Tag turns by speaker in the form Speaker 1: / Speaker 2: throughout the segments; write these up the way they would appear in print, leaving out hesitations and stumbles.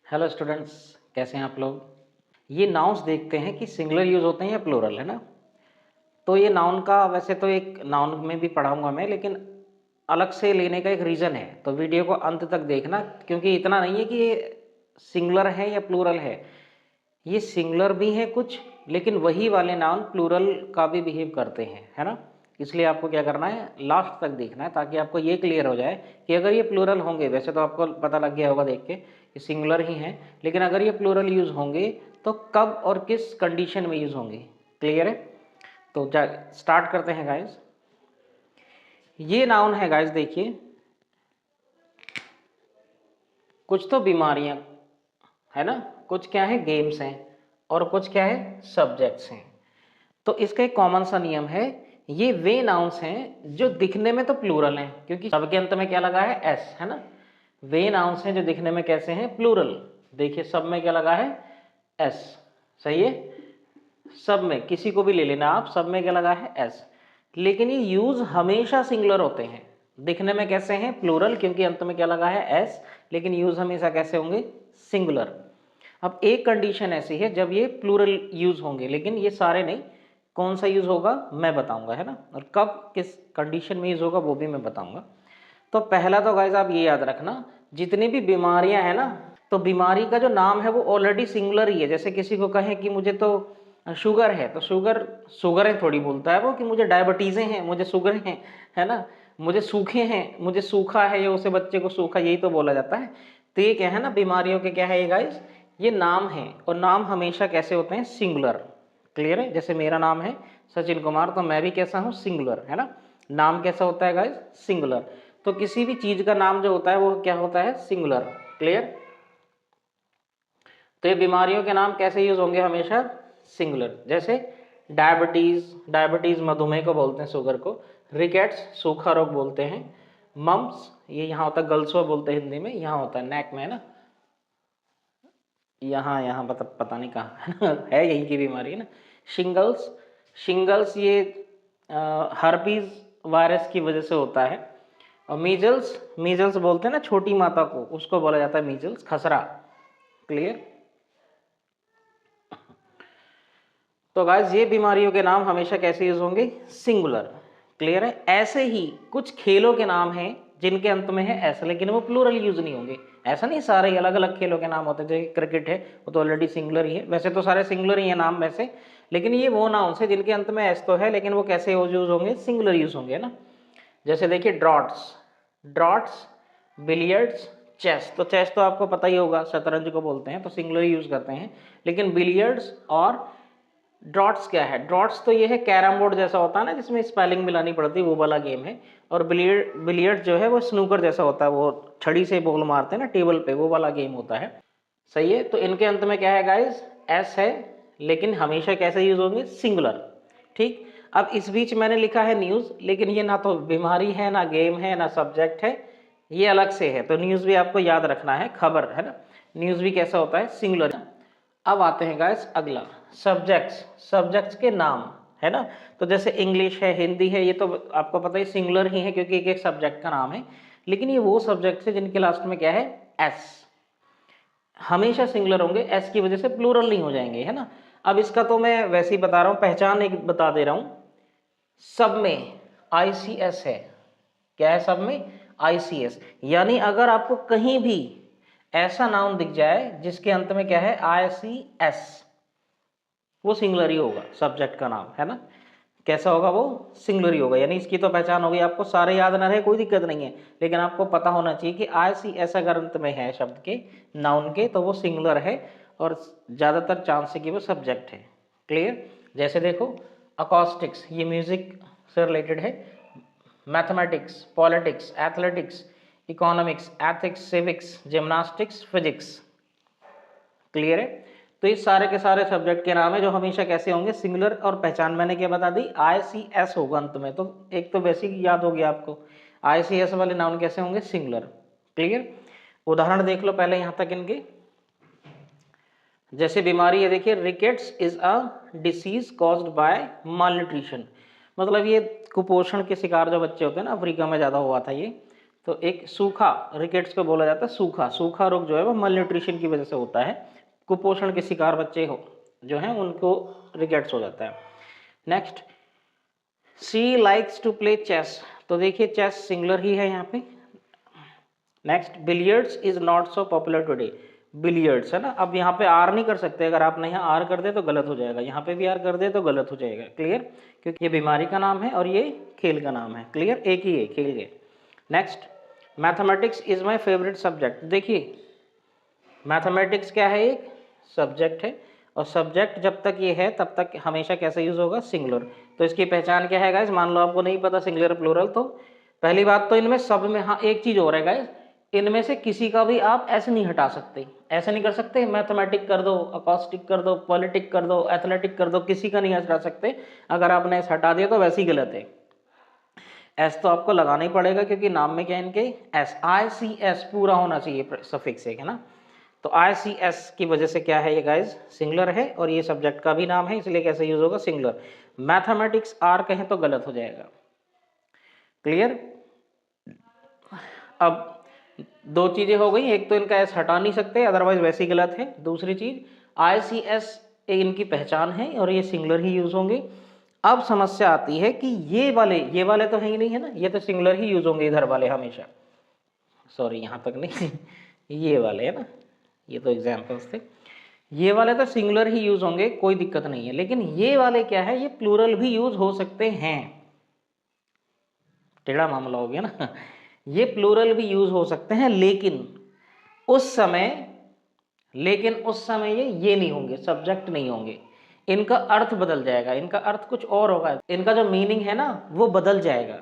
Speaker 1: Hello students, कैसे हैं आप लोग। ये नाउन्स देखते हैं कि सिंगुलर यूज़ होते हैं या प्लूरल, है ना। तो ये नाउन का वैसे तो एक नाउन में भी पढ़ाऊंगा मैं, लेकिन अलग से लेने का एक रीज़न है। तो वीडियो को अंत तक देखना, क्योंकि इतना नहीं है कि ये सिंगुलर है या प्लूरल है। ये सिंगुलर भी है कुछ, लेकिन वही वाले नाउन प्लूरल का भी बिहेव करते हैं, है ना। इसलिए आपको क्या करना है, लास्ट तक देखना है, ताकि आपको ये क्लियर हो जाए कि अगर ये प्लूरल होंगे, वैसे तो आपको पता लग गया होगा देख के कि सिंगुलर ही हैं, लेकिन अगर ये प्लूरल यूज़ होंगे तो कब और किस कंडीशन में यूज़ होंगे। क्लियर है। तो स्टार्ट करते हैं गाइज। ये नाउन है गाइज, देखिए कुछ तो बीमारियां है ना, कुछ क्या है गेम्स हैं, और कुछ क्या है सब्जेक्ट्स हैं। तो इसका एक कॉमन सा नियम है, ये वे नाउन्स हैं जो दिखने में तो प्लूरल हैं, क्योंकि सबके अंत में क्या लगा है, एस, है ना। वे नाउन्स हैं जो दिखने में कैसे हैं, प्लूरल। देखिए सब में क्या लगा है, एस। सही है, सब में, किसी को भी ले लेना आप, सब में क्या लगा है, एस। लेकिन ये यूज हमेशा सिंगुलर होते हैं। दिखने में कैसे हैं, प्लूरल, क्योंकि अंत में क्या लगा है, एस, लेकिन यूज हमेशा कैसे होंगे, सिंगुलर। अब एक कंडीशन ऐसी है जब ये प्लूरल यूज होंगे, लेकिन ये सारे नहीं। कौन सा यूज होगा मैं बताऊंगा, है ना, और कब किस कंडीशन में यूज होगा वो भी मैं बताऊंगा। तो पहला तो गाइज आप ये याद रखना, जितनी भी बीमारियां हैं ना, तो बीमारी का जो नाम है वो ऑलरेडी सिंगुलर ही है। जैसे किसी को कहें कि मुझे तो शुगर है, तो शुगर है थोड़ी बोलता है वो कि मुझे डायबिटीजें हैं, मुझे शुगर है ना। मुझे सूखे हैं, मुझे सूखा है, या उसे बच्चे को सूखा, यही तो बोला जाता है। तो ये क्या है ना, बीमारियों के क्या है ये गाइज, ये नाम है, और नाम हमेशा कैसे होते हैं, सिंगुलर। क्लियर है। जैसे मेरा नाम है सचिन कुमार, तो मैं भी कैसा हूँ, सिंगुलर, है ना। नाम कैसा होता है गाइज, सिंगुलर। तो किसी भी चीज का नाम जो होता है वो क्या होता है, सिंगुलर। क्लियर। तो ये बीमारियों के नाम कैसे यूज होंगे, हमेशा सिंगुलर। जैसे डायबिटीज मधुमेह को बोलते हैं, शुगर को। रिकेट्स सूखा रोग बोलते हैं। मम्स, ये यहाँ होता है, गलसुआ बोलते हैं हिंदी में, यहाँ होता है नेक में, है ना, यहाँ यहाँ पता नहीं कहाँ है ना, है यहीं की बीमारी, है ना। शिंगल्स, शिंगल्स ये हर्पीज वायरस की वजह से होता है। और मीजल्स, मीजल्स बोलते हैं ना छोटी माता को, उसको बोला जाता है मीजल्स, खसरा। क्लियर। तो गाइस ये बीमारियों के नाम हमेशा कैसे यूज होंगे, सिंगुलर। क्लियर है। ऐसे ही कुछ खेलों के नाम हैं जिनके अंत में है ऐसा, लेकिन वो प्लूरल यूज नहीं होंगे। ऐसा नहीं सारे ही अलग अलग खेलों के नाम होते हैं। जैसे क्रिकेट है, वो तो ऑलरेडी सिंगुलर ही है, वैसे तो सारे सिंगुलर ही है नाम वैसे, लेकिन ये वो नाउन है जिनके अंत में एस तो है, लेकिन वो कैसे यूज होंगे, सिंगुलर यूज होंगे, ना। जैसे देखिए ड्रॉट्स, ड्रॉट्स, बिलियर्ड्स, चेस। तो चेस तो आपको पता ही होगा, शतरंज को बोलते हैं, तो सिंगुलर यूज करते हैं। लेकिन बिलियर्ड्स और ड्रॉट्स क्या है, ड्रॉट्स तो ये है कैरम बोर्ड जैसा होता है ना, जिसमें स्पेलिंग मिलानी पड़ती है, वो वाला गेम है। और बिलियर्ड जो है वो स्नूकर जैसा होता है, वो छड़ी से बॉल मारते हैं ना टेबल पे, वो वाला गेम होता है। सही है। तो इनके अंत में क्या है गाइस, एस है, लेकिन हमेशा कैसे यूज होंगे, सिंगुलर। ठीक। अब इस बीच मैंने लिखा है न्यूज, लेकिन ये ना तो बीमारी है, ना गेम है, ना सब्जेक्ट है, ये अलग से है। तो न्यूज भी आपको याद रखना है, खबर, है ना। न्यूज भी कैसा होता है, सिंगुलर। अब आते हैं गाइस अगला, सब्जेक्ट्स, सब्जेक्ट्स के नाम, है ना। तो जैसे इंग्लिश है, हिंदी है, ये तो आपको पता ही सिंगुलर ही है, क्योंकि एक एक सब्जेक्ट का नाम है। लेकिन ये वो सब्जेक्ट है जिनके लास्ट में क्या है, एस, हमेशा सिंगुलर होंगे, एस की वजह से प्लूरल नहीं हो जाएंगे, है ना। अब इसका तो मैं वैसे ही बता रहा हूं, पहचान एक बता दे रहा हूं। सब में आईसीएस है, क्या है, सब में आईसीएस। यानी अगर आपको कहीं भी ऐसा नाउन दिख जाए जिसके अंत में क्या है, आईसीएस, वो सिंगुलर ही होगा, सब्जेक्ट का नाम, है ना। कैसा होगा, वो सिंगुलर ही होगा। यानी इसकी तो पहचान होगी, आपको सारे याद ना रहे कोई दिक्कत नहीं है, लेकिन आपको पता होना चाहिए कि आईसीएस अगर अंत में है शब्द के, नाउन के, तो वो सिंगुलर है, और ज्यादातर चांस है कि वो सब्जेक्ट है। क्लियर। जैसे देखो अकॉस्टिक्स, ये म्यूजिक से रिलेटेड है। Mathematics, politics, athletics, economics, ethics, civics, gymnastics, physics. Clear है। तो ये सारे के सारे सब्जेक्ट के नाम है जो हमेशा कैसे होंगे, सिंगुलर। और पहचान मैंने क्या बता दी, आईसीएस होगा अंत में। तो एक तो बेसिक याद हो गया आपको, आईसीएस वाले नाउन कैसे होंगे, सिंगुलर। क्लियर। उदाहरण देख लो पहले यहां तक इनके। जैसे बीमारी है, देखिए rickets is a disease caused by mall nutrition. मतलब ये कुपोषण के शिकार जो बच्चे होते हैं ना, अफ्रीका में ज्यादा हुआ था ये, तो एक सूखा, रिकेट्स को बोला जाता है सूखा। सूखा रोग जो है वो मल न्यूट्रिशन की वजह से होता है। कुपोषण के शिकार बच्चे हो जो हैं उनको रिकेट्स हो जाता है। Next, she likes to play chess. तो देखिए चेस सिंगुलर ही है यहाँ पे। Next, billiards is not so popular today. Billiards है ना, अब यहाँ पे आर नहीं कर सकते, अगर आपने यहाँ आर कर दे तो गलत हो जाएगा, यहाँ पे भी आर कर दे तो गलत हो जाएगा। क्लियर, क्योंकि ये बीमारी का नाम है और ये खेल का नाम है। क्लियर, एक ही है खेल के। Next, mathematics is my favourite subject. देखिए मैथमेटिक्स क्या है, एक सब्जेक्ट है, और सब्जेक्ट जब तक ये है तब तक हमेशा कैसे यूज होगा, सिंगुलर। तो इसकी पहचान क्या है गाइस, मान लो आपको नहीं पता सिंगुलर प्लूरल, तो पहली बात तो इनमें सब में हाँ एक चीज और है गाइस, इनमें से किसी का भी आप ऐसे नहीं हटा सकते, ऐसे नहीं कर सकते मैथमेटिक कर दो, अकॉस्टिक कर दो, पॉलिटिक कर दो, एथलेटिक कर दो, किसी का नहीं हटा सकते। अगर आपने ऐसे हटा दिया तो वैसे ही गलत है। एस तो आपको लगाना ही पड़ेगा क्योंकि नाम में क्या है इनके, एस, ICS पूरा होना चाहिए सफिक्स एक, है ना। तो ICS की वजह से क्या है ये गाइज, सिंगुलर है, और ये सब्जेक्ट का भी नाम है, इसलिए कैसे यूज होगा, सिंगुलर। मैथमेटिक्स आर कहें तो गलत हो जाएगा। क्लियर। अब दो चीजें हो गई, एक तो इनका एस हटा नहीं सकते अदरवाइज वैसे ही गलत है। दूसरी चीज ICS इनकी पहचान है और ये सिंगुलर ही यूज होंगे। अब समस्या आती है कि ये वाले तो है ही नहीं, है ना, ये तो सिंगुलर ही यूज होंगे इधर वाले हमेशा। सॉरी यहाँ तक नहीं ये वाले, है ना, ये तो एग्जाम्पल्स थे। ये वाले तो सिंगुलर ही यूज होंगे, कोई दिक्कत नहीं है। लेकिन ये वाले क्या है, ये प्लूरल भी यूज हो सकते हैं। टेढ़ा मामला हो गया ना ये प्लूरल भी यूज हो सकते हैं, लेकिन उस समय ये नहीं होंगे, सब्जेक्ट नहीं होंगे, इनका अर्थ बदल जाएगा, इनका अर्थ कुछ और होगा, इनका जो मीनिंग है ना वो बदल जाएगा।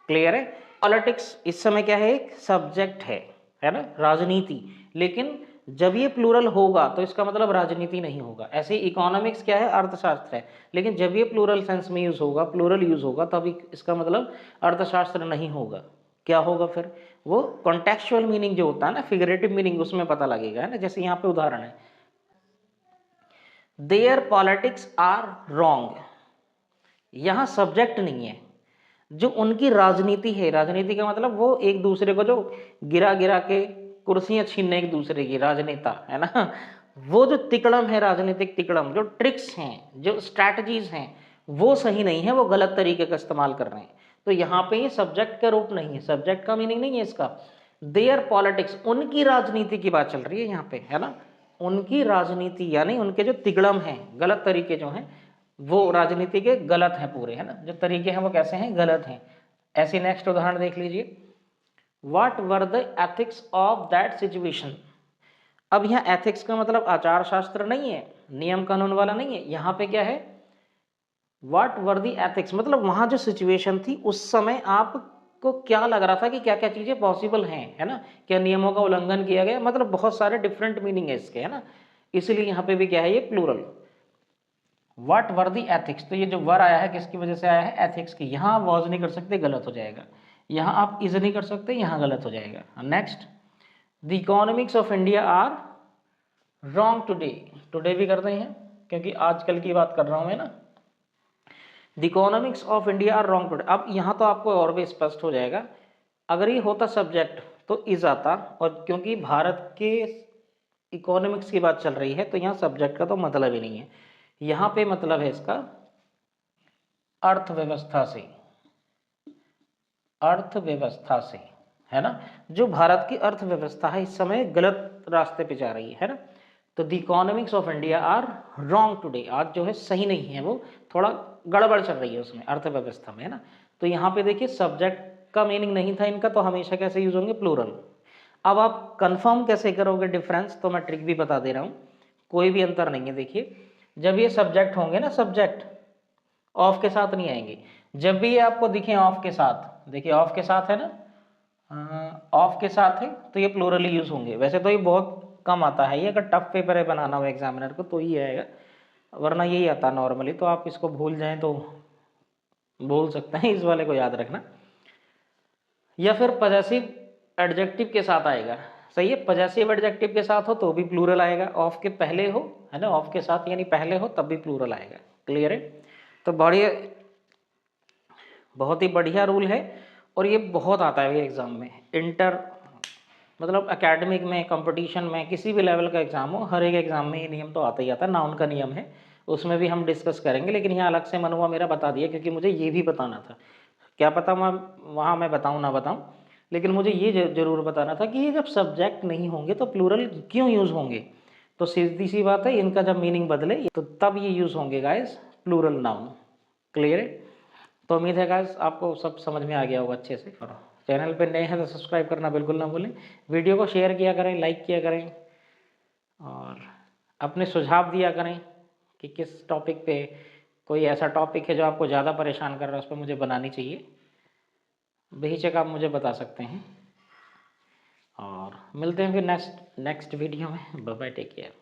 Speaker 1: क्लियर है। पॉलिटिक्स इस समय क्या है, एक सब्जेक्ट है ना, राजनीति। लेकिन जब ये प्लूरल होगा तो इसका मतलब राजनीति नहीं होगा। ऐसे ही इकोनॉमिक्स क्या है, अर्थशास्त्र है, लेकिन जब ये प्लूरल सेंस में यूज होगा, प्लूरल यूज होगा, तब इसका मतलब अर्थशास्त्र नहीं होगा। क्या होगा फिर, वो कॉन्टेक्चुअल मीनिंग जो होता है ना, फिगरेटिव मीनिंग, उसमें पता लगेगा, है ना। जैसे यहाँ पे उदाहरण है, देयर पॉलिटिक्स आर रॉन्ग। यहाँ सब्जेक्ट नहीं है, जो उनकी राजनीति है, राजनीति का मतलब वो एक दूसरे को जो गिरा गिरा के कुर्सियां छीनने एक दूसरे की, राजनेता, है ना, वो जो तिकड़म है, राजनीतिक तिकड़म, जो ट्रिक्स हैं, जो स्ट्रैटेजीज हैं, वो सही नहीं है, वो गलत तरीके का इस्तेमाल कर रहे हैं। तो यहाँ पे ये सब्जेक्ट का रूप नहीं है, सब्जेक्ट का मीनिंग नहीं है इसका। देयर पॉलिटिक्स, उनकी राजनीति की बात चल रही है यहाँ पे, है ना, उनकी राजनीति यानी उनके जो तिकड़म हैं, गलत तरीके जो हैं, वो राजनीति के गलत हैं पूरे, है ना, जो तरीके हैं वो कैसे हैं, गलत हैं। ऐसे नेक्स्ट उदाहरण देख लीजिए, what were the ethics of that situation. अब यहाँ एथिक्स का मतलब आचार शास्त्र नहीं है, नियम कानून वाला नहीं है, यहाँ पे क्या है, व्हाट वर द एथिक्स, मतलब वहां जो सिचुएशन थी उस समय आपको क्या लग रहा था कि क्या क्या चीजें पॉसिबल हैं, है ना, क्या नियमों का उल्लंघन किया गया, मतलब बहुत सारे डिफरेंट मीनिंग है इसके, है ना, इसलिए यहाँ पे भी क्या है, ये plural. What were the ethics, तो ये जो वर आया है किसकी वजह से आया है, एथिक्स की। यहाँ वॉज नहीं कर सकते, गलत हो जाएगा। यहाँ आप इज नहीं कर सकते, यहाँ गलत हो जाएगा। Next, the economics of India are wrong today. Today भी करते हैं क्योंकि आजकल की बात कर रहा हूँ मैं ना। The economics of India are wrong today. अब यहाँ तो आपको और भी स्पष्ट हो जाएगा, अगर ये होता सब्जेक्ट तो इज आता, और क्योंकि भारत के इकोनॉमिक्स की बात चल रही है तो यहाँ सब्जेक्ट का तो मतलब ही नहीं है। यहाँ पे मतलब है इसका अर्थव्यवस्था से, अर्थव्यवस्था से, है ना, जो भारत की अर्थव्यवस्था है इस समय गलत रास्ते पे जा रही है ना। तो the economics of India are wrong today, आज जो है सही नहीं है, वो थोड़ा गड़बड़ चल रही है उसमें, अर्थव्यवस्था में, है ना। तो यहाँ पे देखिए सब्जेक्ट का मीनिंग नहीं था इनका, तो हमेशा कैसे यूज होंगे, प्लूरल। अब आप कंफर्म कैसे करोगे डिफरेंस, तो मैं ट्रिक भी बता दे रहा हूँ, कोई भी अंतर नहीं है। देखिए जब ये सब्जेक्ट होंगे ना, सब्जेक्ट ऑफ के साथ नहीं आएंगे, जब भी ये आपको दिखे ऑफ के साथ, देखिए ऑफ के साथ है ना, ऑफ के साथ है तो ये प्लूरली यूज होंगे। वैसे तो ये बहुत कम आता है, ये अगर टफ पेपर है बनाना हो एग्जामिनर को तो ही आएगा, वरना यही आता नॉर्मली। तो आप इसको भूल जाएं तो भूल सकते हैं, इस वाले को याद रखना। या फिर पॉजेसिव एडजेक्टिव के साथ आएगा, सही है, पॉजेसिव एडजेक्टिव के साथ हो तो भी प्लूरल आएगा, ऑफ के पहले हो, है ना, ऑफ के साथ यानी पहले हो तब भी प्लूरल आएगा। क्लियर है। तो बढ़िया, बहुत ही बढ़िया रूल है। और ये बहुत आता है ये एग्ज़ाम में, इंटर मतलब एकेडमिक में, कंपटीशन में, किसी भी लेवल का एग्ज़ाम हो, हर एक एग्ज़ाम में ये नियम तो आता ही आता है। नाउन का नियम है, उसमें भी हम डिस्कस करेंगे, लेकिन यहाँ अलग से मन हुआ मेरा बता दिया क्योंकि मुझे ये भी बताना था। क्या पता मैं वहाँ मैं बताऊँ ना बताऊँ, लेकिन मुझे ये ज़रूर बताना था कि ये जब सब्जेक्ट नहीं होंगे तो प्लूरल क्यों यूज़ होंगे। तो सीधी सी बात है, इनका जब मीनिंग बदले तो तब ये यूज़ होंगे गाइस प्लूरल नाउन। क्लियर है? तो उम्मीद है गाइस आपको सब समझ में आ गया होगा अच्छे से। और चैनल पे नए हैं तो सब्सक्राइब करना बिल्कुल ना भूलें, वीडियो को शेयर किया करें, लाइक किया करें और अपने सुझाव दिया करें कि किस टॉपिक पे, कोई ऐसा टॉपिक है जो आपको ज़्यादा परेशान कर रहा है उस पर मुझे बनानी चाहिए, बेहिचक आप मुझे बता सकते हैं। और मिलते हैं फिर नेक्स्ट वीडियो में। Bye bye, take care.